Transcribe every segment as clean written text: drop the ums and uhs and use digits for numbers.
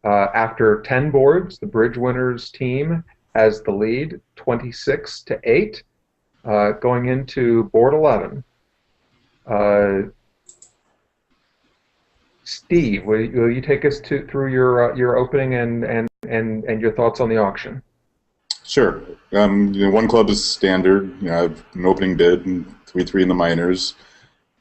After 10 boards, the bridge winners team has the lead, 26-8, going into board 11. Steve, will you take us through your opening and your thoughts on the auction? Sure. One club is standard. I have an opening bid and 3-3 in the minors.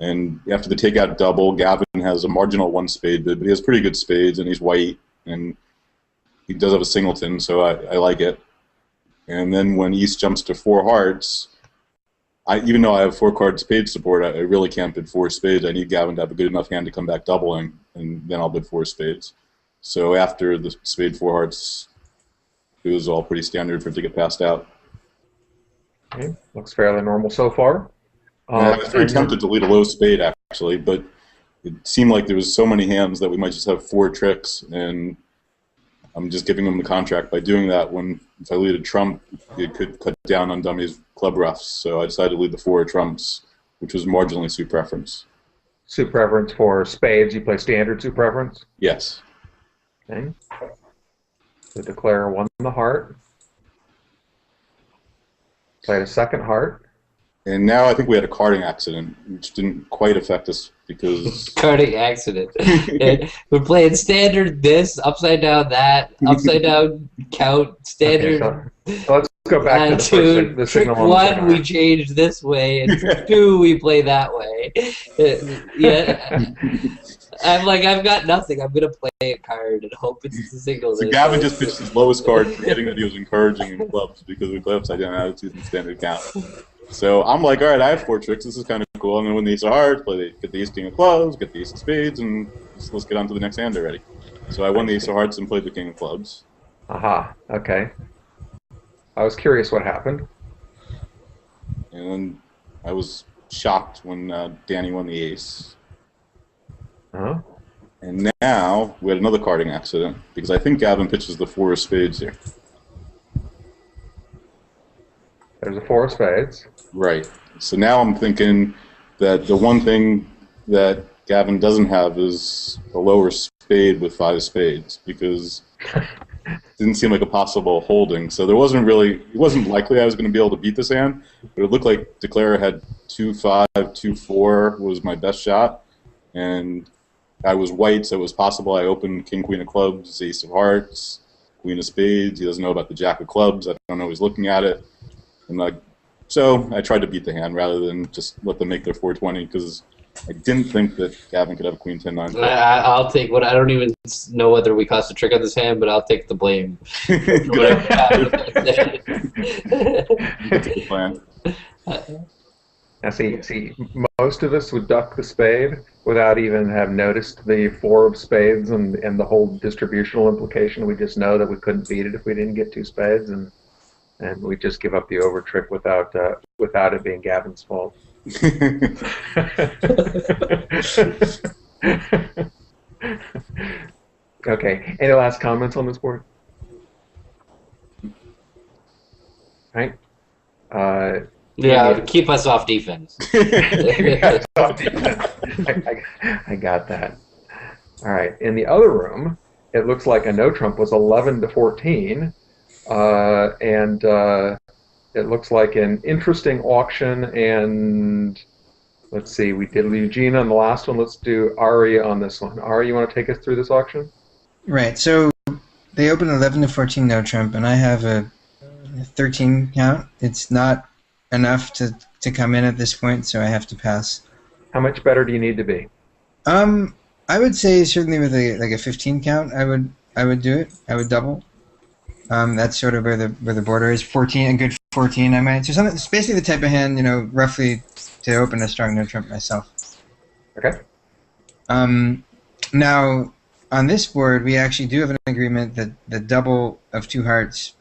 And after the takeout double, Gavin has a marginal one spade bid, but he has pretty good spades, and he's white, and he does have a singleton, so I like it. And then when East jumps to four hearts, even though I have four card spade support, I really can't bid four spades. I need Gavin to have a good enough hand to come back doubling, and then I'll bid four spades. So after the spade four hearts, it was all pretty standard for it to get passed out. Okay. Looks fairly normal so far. I was very tempted to lead a low spade, actually, but it seemed like there was so many hands that we might just have four tricks, and I'm just giving them the contract by doing that. When if I lead a trump, it could cut down on dummies club roughs, so I decided to lead the four trumps, which was marginally suit preference. Suit preference for spades, you play standard suit preference? Yes. Okay. So declare one in the heart. Played a second heart. And now I think we had a carding accident, which didn't quite affect us because... Carding accident. We're playing standard this, upside down that, upside down count, standard... Okay, so let's go back to the first the trick signal one, we change this way, and trick two, we play that way. Yeah. I'm like, I've got nothing. I'm going to play a card and hope it's the signal. So Gavin just pitched his lowest card, forgetting that he was encouraging in clubs because we play upside down attitudes and standard count. So I'm like, all right, I have four tricks. This is kind of cool. I'm going to win the ace of hearts, get the ace king of clubs, get the ace of spades, and let's get on to the next hand already. So I won the ace of hearts and played the king of clubs. Aha, okay. I was curious what happened. And then I was shocked when Danny won the ace. Uh-huh. And now we had another carding accident because I think Gavin pitches the four of spades here. There's a four of spades. Right. So now I'm thinking that the one thing that Gavin doesn't have is a lower spade with five spades because it didn't seem like a possible holding. So there wasn't really, it wasn't likely I was going to be able to beat this hand, but it looked like Declare had 2-5, 2-4 was my best shot. And I was white, so it was possible I opened king, queen of clubs, ace of hearts, queen of spades. He doesn't know about the jack of clubs. I don't know he's looking at it. And so I tried to beat the hand rather than just let them make their 420 because I didn't think that Gavin could have a queen 10-9. I'll take what I don't even know whether we cost a trick on this hand, but I'll take the blame. That's a good plan. Now see, most of us would duck the spade without even have noticed the four of spades and the whole distributional implication. We just know that we couldn't beat it if we didn't get two spades, and we just give up the over trick without it being Gavin's fault. Okay. Any last comments on this board? Right. Yeah, keep us off defense. I got that. All right. In the other room, it looks like a no trump was 11-14, and it looks like an interesting auction. And let's see, we did Eugene on the last one. Let's do Ari on this one. Ari, you want to take us through this auction? Right. So they opened 11-14 no trump, and I have a 13 count. It's not enough to come in at this point, so I have to pass. How much better do you need to be? I would say certainly with a 15 count, I would do it. I would double. That's sort of where the border is. 14, a good 14, I might. So it's basically the type of hand, roughly to open a strong no trump myself. Okay. Now on this board, we actually do have an agreement that the double of two hearts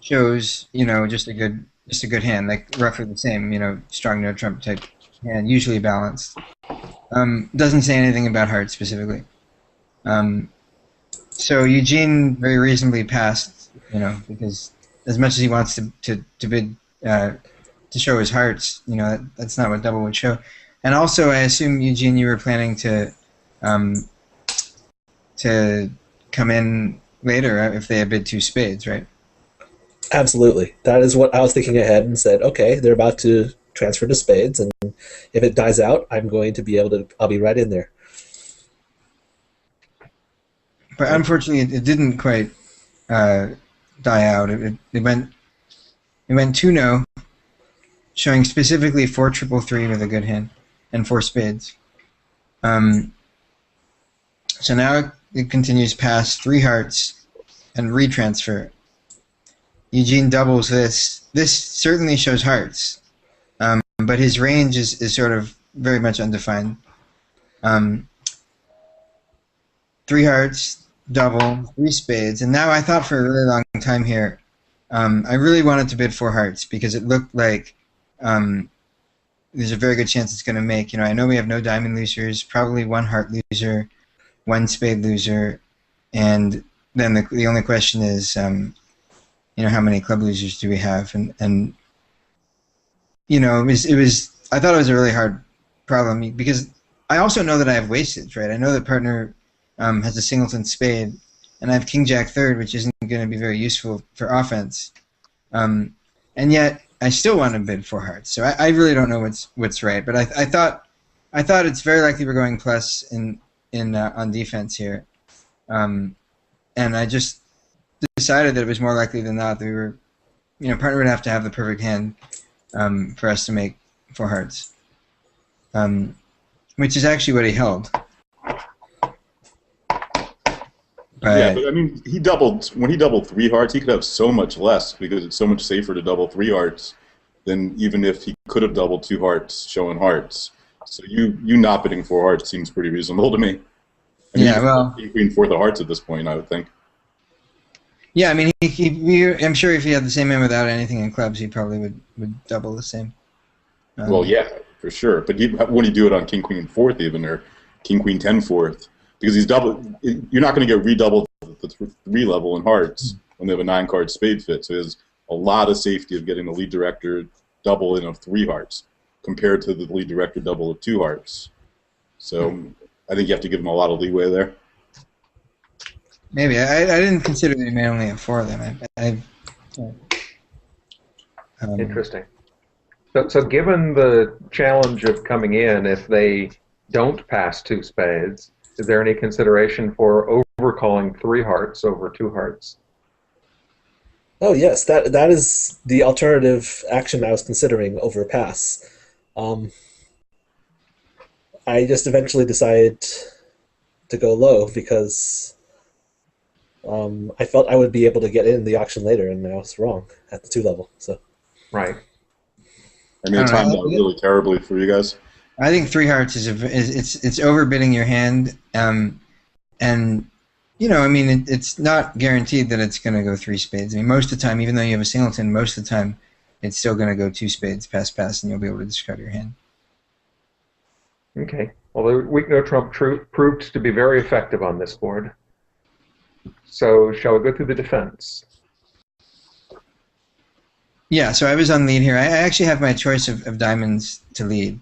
shows, just a good hand, like roughly the same, strong no trump type hand, usually balanced. Doesn't say anything about hearts specifically. So Eugene very reasonably passed, because as much as he wants to bid to show his hearts, that's not what double would show. And also, I assume Eugene, you were planning to kind come in later if they have bid 2 spades, right? Absolutely. That is what I was thinking ahead and said, okay, they're about to transfer to spades, and if it dies out, I'm going to be able to, I'll be right in there. But unfortunately, it didn't quite die out. It went 2-0, showing specifically 4 triple 3 with a good hand and 4 spades. So now it continues past 3 hearts and retransfer. Eugene doubles this. This certainly shows hearts, but his range is sort of very much undefined. 3 hearts, double, 3 spades, and now I thought for a really long time here, I really wanted to bid 4 hearts because it looked like there's a very good chance it's going to make. I know we have no diamond losers, probably 1 heart loser, 1 spade loser, and then the only question is, how many club losers do we have? And it was I thought it was a really hard problem because I also know that I have wastage, right? I know that partner has a singleton spade, and I have king jack third, which isn't going to be very useful for offense. And yet I still want to bid 4 hearts. So I really don't know what's right. But I thought it's very likely we're going plus on defense here, and I just decided that it was more likely than not that we were, partner would have to have the perfect hand for us to make 4 hearts, which is actually what he held. But I mean, when he doubled 3 hearts, he could have so much less because it's so much safer to double 3 hearts than even if he could have doubled 2 hearts showing hearts. So you not bidding 4 hearts seems pretty reasonable to me. I mean, king queen 4 of hearts at this point, I would think. Yeah, I mean, I'm sure if he had the same hand without anything in clubs, he probably would double the same. Well, yeah, for sure. But would he do it on king queen 4th even, or king queen 10 4th? Because he's you're not going to get redoubled at the 3 level in hearts when they have a 9-card spade fit. So there's a lot of safety of getting the lead director double in of 3 hearts compared to the lead director double of 2 hearts. So I think you have to give him a lot of leeway there. Maybe. I didn't consider that he may only have 4 of them. Interesting. So given the challenge of coming in, if they don't pass 2 spades, is there any consideration for overcalling 3 hearts over 2 hearts? Oh yes, that is the alternative action I was considering over pass. I just eventually decided to go low because I felt I would be able to get in the auction later, and I was wrong at the 2 level. So right. I mean, it timed out really terribly for you guys. I think 3 hearts it's overbidding your hand, and I mean it's not guaranteed that it's going to go 3 spades. I mean, most of the time, even though you have a singleton, most of the time it's still going to go 2 spades pass, and you'll be able to discard your hand. Okay. Well, the weak no trump proved to be very effective on this board. So shall we go through the defense? Yeah. So I was on lead here. I actually have my choice of diamonds to lead.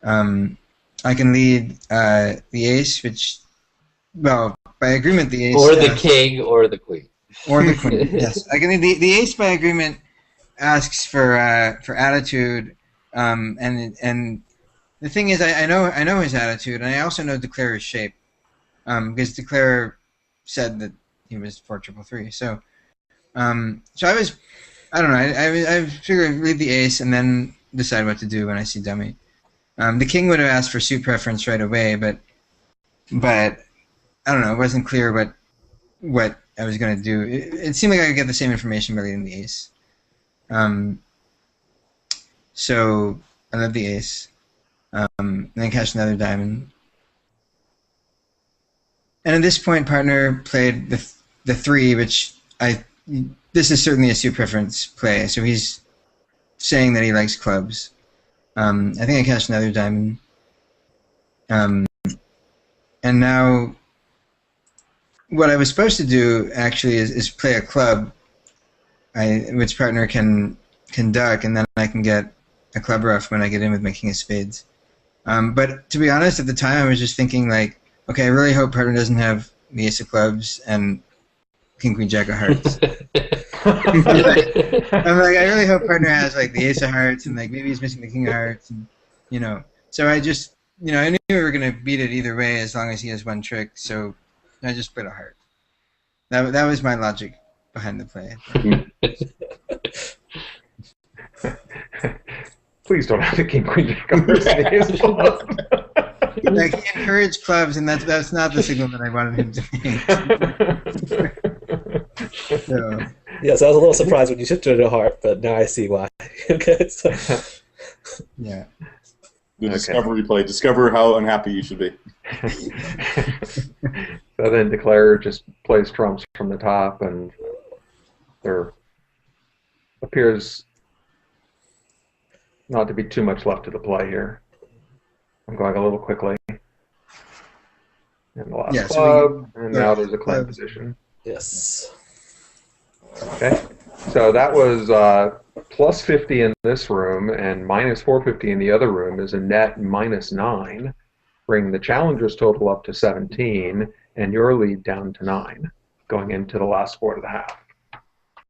I can lead the ace, which, well, by agreement, the ace... Or the king, or the queen. Or the queen, yes. I can lead the ace by agreement asks for attitude, and the thing is, I know his attitude, and I also know Declarer's shape, because Declarer said that he was 4 triple 3. So I was, I don't know, I figured I'd lead the ace and then decide what to do when I see dummy. The king would have asked for suit preference right away, but I don't know. It wasn't clear what I was going to do. It seemed like I could get the same information by leading the ace. So I led the ace, and then cashed another diamond. And at this point, partner played the 3, which this is certainly a suit preference play. So he's saying that he likes clubs. I think I cashed another diamond. And now, what I was supposed to do actually is play a club, which partner can duck, and then I can get a club ruff when I get in with my king of spades. But to be honest, at the time I was just thinking like, okay, I really hope partner doesn't have the ace of clubs, and King Queen Jack of Hearts. I'm like, I really hope partner has like the Ace of Hearts and like maybe he's missing the King of Hearts, and you know. So I just, you know, I knew we were gonna beat it either way as long as he has one trick. So I just put a heart. That was my logic behind the play. Please don't have the King Queen Jack of Hearts in the Ace of Clubs. Like he encouraged clubs, and that's not the signal that I wanted him to make. So, Yes, I was a little surprised when you shifted to a heart, but now I see why. Okay, so yeah. The Okay. discovery play. Discover how unhappy you should be. So then Declare just plays trumps from the top, and there appears not to be too much left to the play here. I'm going a little quickly. And the last Yeah, so club, and now yeah, there's a claim clubs. position. yes. Okay, so that was plus 50 in this room and minus 450 in the other room is a net minus 9, bringing the challenger's total up to 17 and your lead down to 9 going into the last 4 of the half.